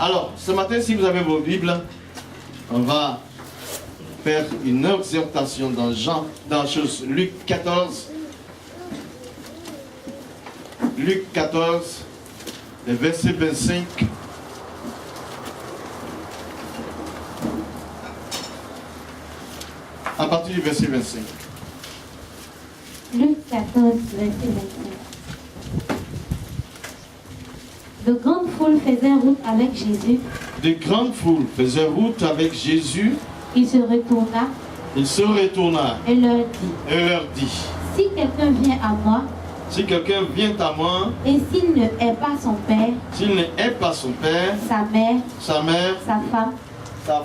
Alors, ce matin, si vous avez vos Bibles, on va faire une exhortation dans Luc 14. Luc 14, le verset 25. À partir du verset 25. Luc 14, verset 25. De grandes foules faisaient route avec Jésus. De grandes foules faisaient route avec Jésus. Il se retourna. Il se retourna Et leur dit, si quelqu'un vient à moi, si quelqu'un vient à moi, et s'il ne hait pas son père, sa mère, sa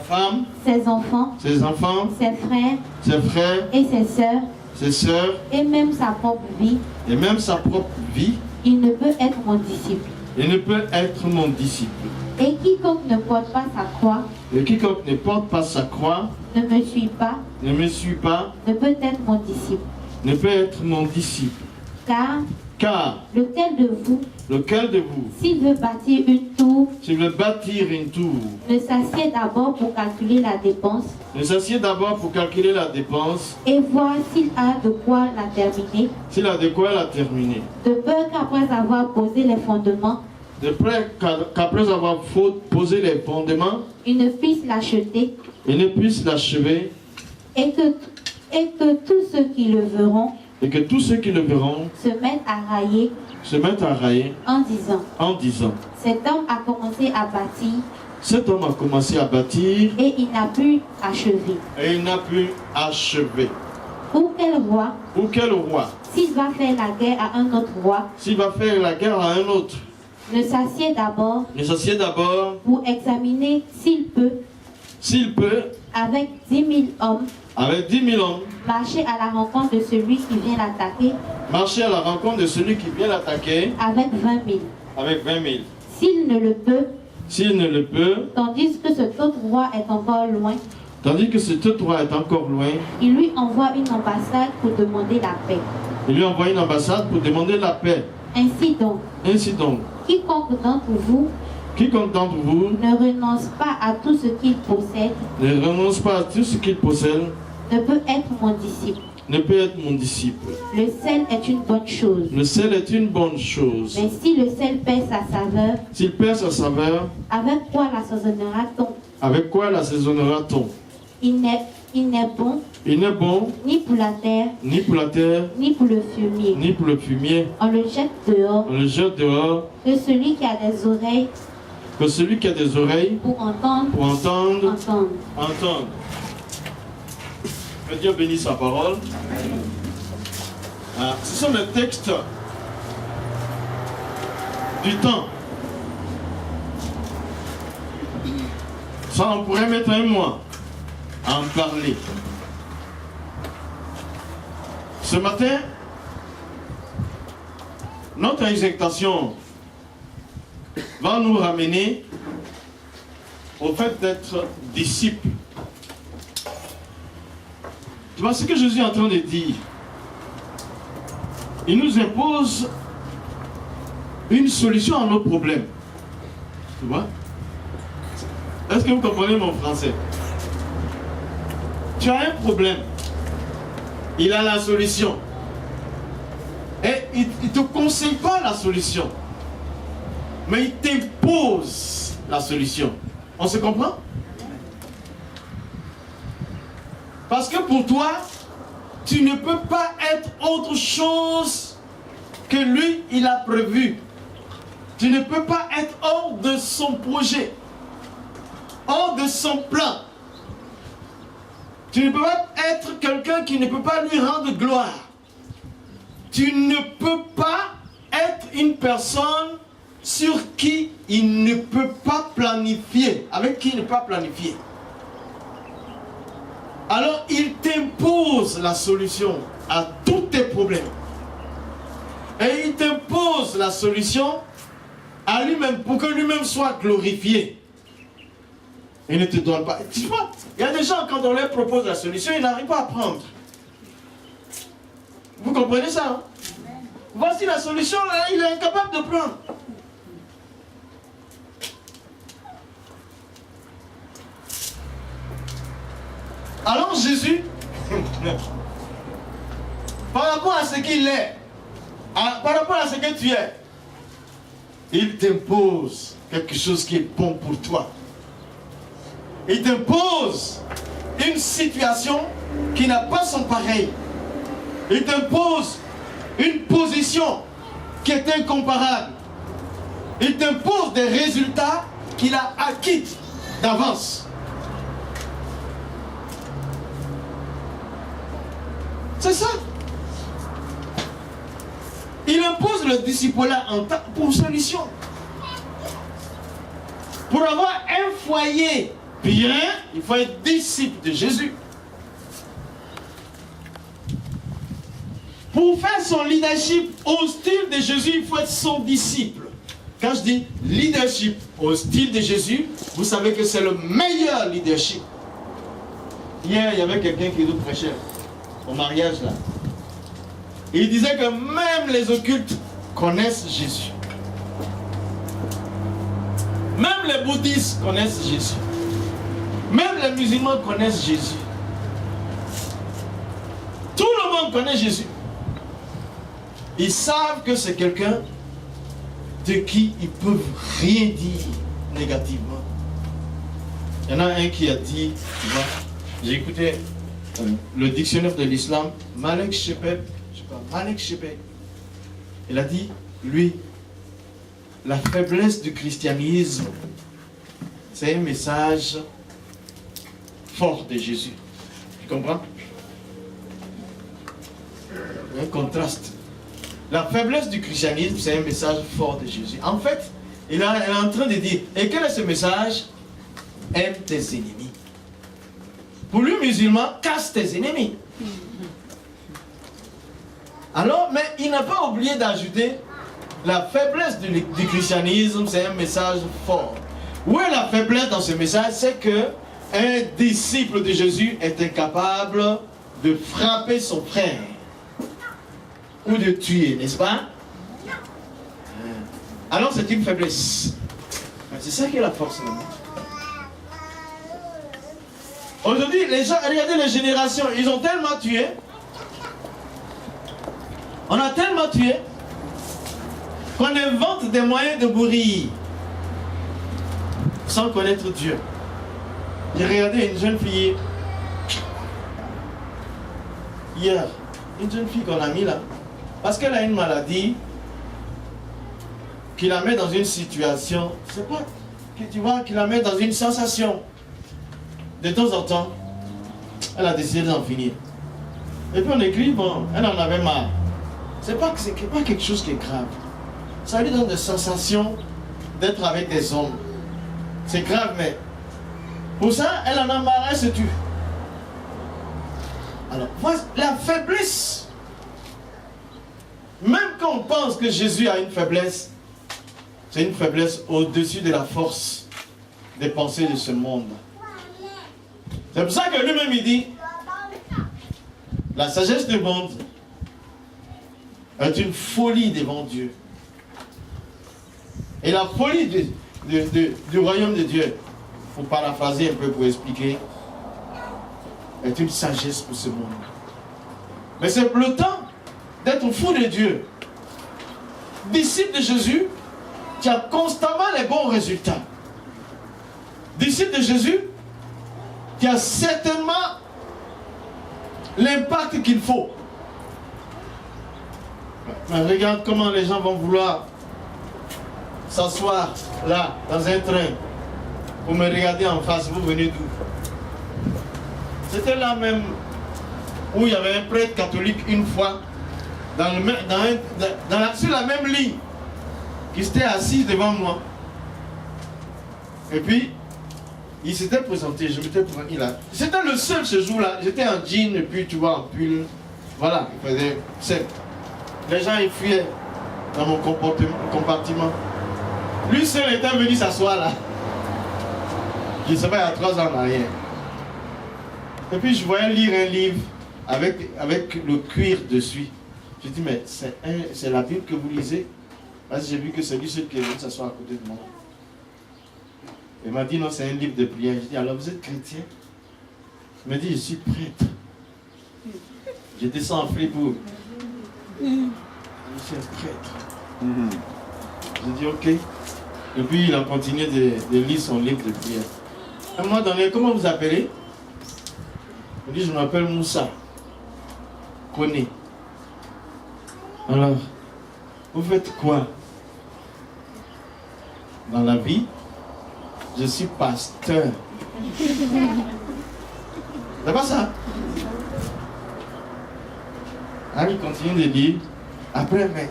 femme, ses enfants, ses frères et ses sœurs, et même sa propre vie, il ne peut être mon disciple. Et quiconque ne porte pas sa croix, ne me suit pas, ne peut être mon disciple. Car lequel de vous, s'il veut bâtir une tour, ne s'assied d'abord pour calculer la dépense, et voir s'il a de quoi la terminer, de peur qu'après avoir posé les fondements, il ne puisse l'achever, et que tous ceux qui le verront se mettent à railler en disant, cet homme a commencé à bâtir et il n'a pu achever. Ou quel roi, s'il va faire la guerre à un autre roi, ne s'assied d'abord pour examiner s'il peut, avec 10 000 hommes, marcher à la rencontre de celui qui vient l'attaquer avec 20 000. S'il ne le peut, tandis que cet autre roi est encore loin, il lui envoie une ambassade pour demander la paix. Ainsi donc, quiconque d'entre vous ne renonce pas à tout ce qu'il possède, ne peut être mon disciple. Le sel est une bonne chose. Mais si le sel perd sa saveur, avec quoi l'assaisonnera-t-on? Il n'est bon ni pour la terre, ni pour le fumier. On le jette dehors. Que celui qui a des oreilles pour entendre. Que Dieu bénisse sa parole. Ce sont les textes du temps. Ça, on pourrait mettre un mois à en parler. Ce matin, notre exhortation va nous ramener au fait d'être disciple. Tu vois ce que Jésus est en train de dire? Il nous impose une solution à nos problèmes. Tu vois? Est-ce que vous comprenez mon français? Tu as un problème. Il a la solution. Et il ne te conseille pas la solution. Mais il t'impose la solution. On se comprend? Parce que pour toi, tu ne peux pas être autre chose que lui, il a prévu. Tu ne peux pas être hors de son projet, hors de son plan. Tu ne peux pas être quelqu'un qui ne peut pas lui rendre gloire. Tu ne peux pas être une personne sur qui il ne peut pas planifier, avec qui il ne peut pas planifier. Alors il t'impose la solution à tous tes problèmes. Et il t'impose la solution à lui-même pour que lui-même soit glorifié. Il ne te donne pas. Tu vois, il y a des gens, quand on leur propose la solution, ils n'arrivent pas à prendre. Vous comprenez ça, hein? Voici la solution, là, il est incapable de prendre. Alors Jésus, par rapport à ce qu'il est, par rapport à ce que tu es, il t'impose quelque chose qui est bon pour toi. Il t'impose une situation qui n'a pas son pareil. Il t'impose une position qui est incomparable. Il t'impose des résultats qu'il a acquis d'avance. C'est ça. Il impose le discipulat pour solution. Pour avoir un foyer bien, il faut être disciple de Jésus. Pour faire son leadership au style de Jésus, il faut être son disciple. Quand je dis leadership au style de Jésus, vous savez que c'est le meilleur leadership. Hier, il y avait quelqu'un qui nous prêchait au mariage là. Il disait que même les occultes connaissent Jésus. Même les bouddhistes connaissent Jésus. Même les musulmans connaissent Jésus. Tout le monde connaît Jésus. Ils savent que c'est quelqu'un de qui ils ne peuvent rien dire négativement. Il y en a un qui a dit, tu vois, j'ai écouté le dictionnaire de l'islam, Malek Shepet, il a dit, lui, la faiblesse du christianisme, c'est un message fort de Jésus. Tu comprends? Un contraste. La faiblesse du christianisme, c'est un message fort de Jésus. En fait, il est en train de dire, et quel est ce message? Aime tes ennemis. Pour lui, musulman, casse tes ennemis. Alors, mais il n'a pas oublié d'ajouter, la faiblesse du christianisme, c'est un message fort. Où est la faiblesse dans ce message? C'est que un disciple de Jésus est incapable de frapper son frère ou de tuer, n'est-ce pas? Alors c'est une faiblesse. C'est ça qui est la force. Aujourd'hui, les gens, regardez les générations, ils ont tellement tué. On a tellement tué qu'on invente des moyens de mourir sans connaître Dieu. J'ai regardé une jeune fille hier, une jeune fille qu'on a mis là, parce qu'elle a une maladie qui la met dans une situation, c'est pas, tu vois, qui la met dans une sensation. De temps en temps, elle a décidé d'en finir. Et puis on écrit, bon, elle en avait marre. C'est pas quelque chose qui est grave. Ça lui donne des sensations d'être avec des hommes. C'est grave, mais pour ça, elle en a marre, elle se tue. Alors, voilà, la faiblesse. Même quand on pense que Jésus a une faiblesse, c'est une faiblesse au-dessus de la force des pensées de ce monde. C'est pour ça que lui-même il dit, la sagesse du monde est une folie devant Dieu. Et la folie du royaume de Dieu, pour paraphraser un peu, pour expliquer, est une sagesse pour ce monde. Mais c'est le temps d'être fou de Dieu. Disciple de Jésus, tu as constamment les bons résultats. Disciple de Jésus, tu as certainement l'impact qu'il faut. Mais regarde comment les gens vont vouloir s'asseoir là, dans un train, pour me regarder en face. Vous venez d'où? C'était là même où il y avait un prêtre catholique une fois, sur la même ligne, qui s'était assis devant moi. Et puis, il s'était présenté, je m'étais présenté là. C'était le seul ce jour-là. J'étais en jean et puis tu vois en pull. Voilà, il faisait simple. Les gens ils fuyaient dans mon compartiment. Lui seul était venu s'asseoir là. Je ne sais pas, il y a 3 ans en arrière. Et puis je voyais lire un livre avec le cuir dessus. Je dis, mais c'est la Bible que vous lisez? Parce que j'ai vu que c'est lui seul qui est venu s'asseoir à côté de moi. Il m'a dit, non, c'est un livre de prière. Je dis, alors vous êtes chrétien? Il me dit, je suis prêtre. Je descends à Fribourg. Je suis un prêtre. J'ai dit, ok. Et puis il a continué de lire son livre de prière. À un moment donné, comment vous appelez? Il dit, je m'appelle Moussa. Koné. Alors, vous faites quoi dans la vie? Je suis pasteur. C'est pas ça? Alors il continue de dire. Après, mais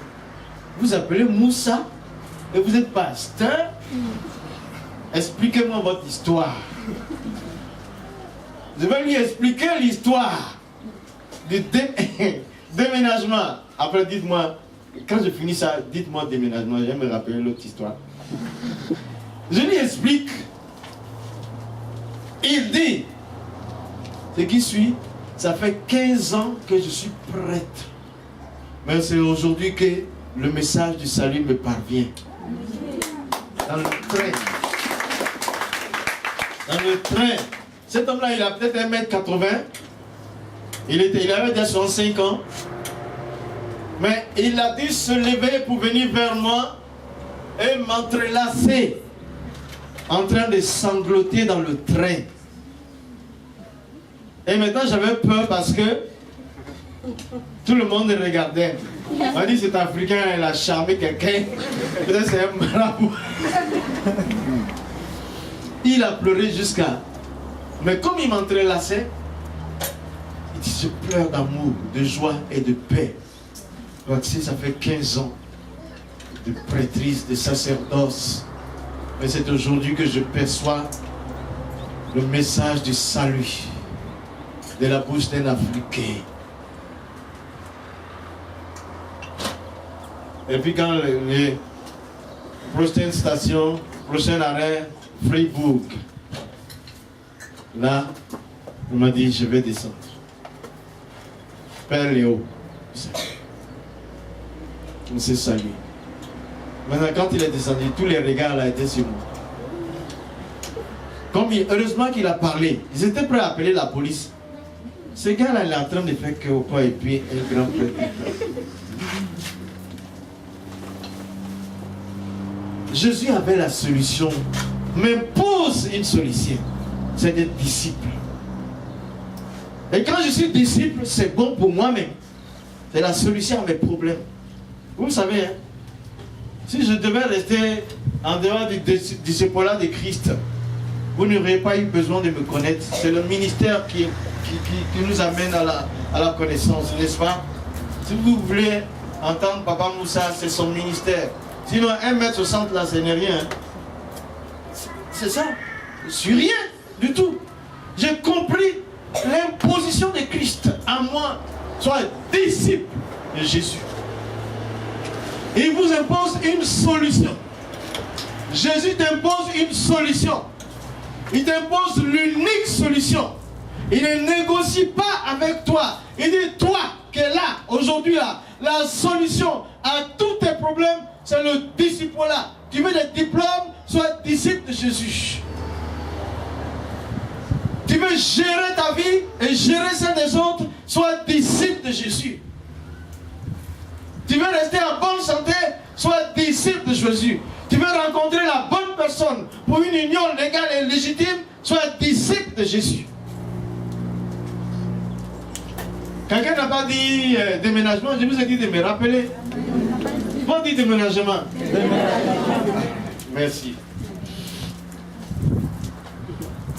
vous appelez Moussa et vous êtes pasteur? Expliquez-moi votre histoire. Je vais lui expliquer l'histoire du déménagement. Après, dites-moi, quand je finis ça, dites-moi déménagement. Je vais me rappeler l'autre histoire. Je lui explique. Il dit, ce qui suit, ça fait 15 ans que je suis prêtre. Mais c'est aujourd'hui que le message du salut me parvient. Dans le train. Dans le train. Cet homme-là, il a peut-être 1m80. Il avait déjà 65 ans. Mais il a dû se lever pour venir vers moi et m'entrelacer. En train de sangloter dans le train. Et maintenant, j'avais peur parce que tout le monde regardait. On a dit cet Africain, il a charmé quelqu'un. Peut-être c'est un marabout. Il a pleuré jusqu'à... Mais comme il m'entrelaçait, il dit, je pleure d'amour, de joie et de paix. Donc si ça fait 15 ans de prêtrise, de sacerdoce, mais c'est aujourd'hui que je perçois le message du salut de la bouche d'un Africain. Et puis quand les prochaines stations, prochain arrêt, Fribourg, là, il m'a dit, je vais descendre. Père Léo, on s'est salué. Maintenant, quand il est descendu, tous les regards là étaient sur moi. Heureusement qu'il a parlé. Ils étaient prêts à appeler la police. Ce gars-là, il est en train de faire que au point et puis un grand prêtre. Jésus avait la solution, m'impose une solution. C'est d'être disciple. Et quand je suis disciple, c'est bon pour moi-même. C'est la solution à mes problèmes. Vous savez, hein, si je devais rester en dehors du disciple de Christ, vous n'auriez pas eu besoin de me connaître. C'est le ministère qui nous amène à la connaissance, n'est-ce pas? Si vous voulez entendre Papa Moussa, c'est son ministère. Sinon, 1m60 là, ce n'est rien. C'est ça. Je ne suis rien du tout. J'ai compris l'imposition de Christ à moi. Sois disciple de Jésus. Il vous impose une solution. Jésus t'impose une solution. Il t'impose l'unique solution. Il ne négocie pas avec toi. Il dit, toi qui es là, aujourd'hui là, la solution à tous tes problèmes, c'est le disciple là. Tu veux des diplômes, sois disciple de Jésus. Tu veux gérer ta vie et gérer celle des autres, sois disciple de Jésus. Tu veux rester en bonne santé, sois disciple de Jésus. Tu veux rencontrer la bonne personne pour une union légale et légitime, sois disciple de Jésus. Quelqu'un n'a pas dit déménagement, je vous ai dit de me rappeler. Bon, dit déménagement. Merci.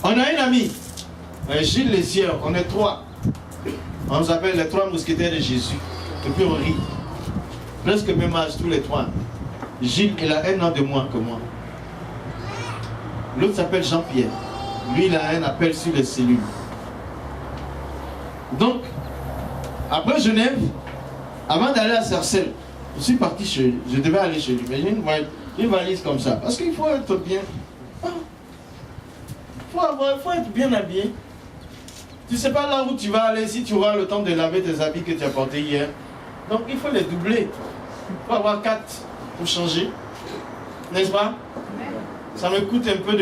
On a un ami, Gilles Lézier, on est 3. On s'appelle les 3 mousquetaires de Jésus. Et puis on rit. Presque même âge, tous les 3. Gilles, il a 1 an de moins que moi. L'autre s'appelle Jean-Pierre. Lui, il a un appel sur les cellules. Donc, après Genève, avant d'aller à Sarcelles, je suis parti chez lui. Je devais aller chez lui. Mais j'ai une valise comme ça. Parce qu'il faut être bien. Il faut être bien habillé. Tu ne sais pas là où tu vas aller si tu auras le temps de laver tes habits que tu as portés hier. Donc il faut les doubler. Il faut avoir 4 pour changer. N'est-ce pas? Ça me coûte un peu de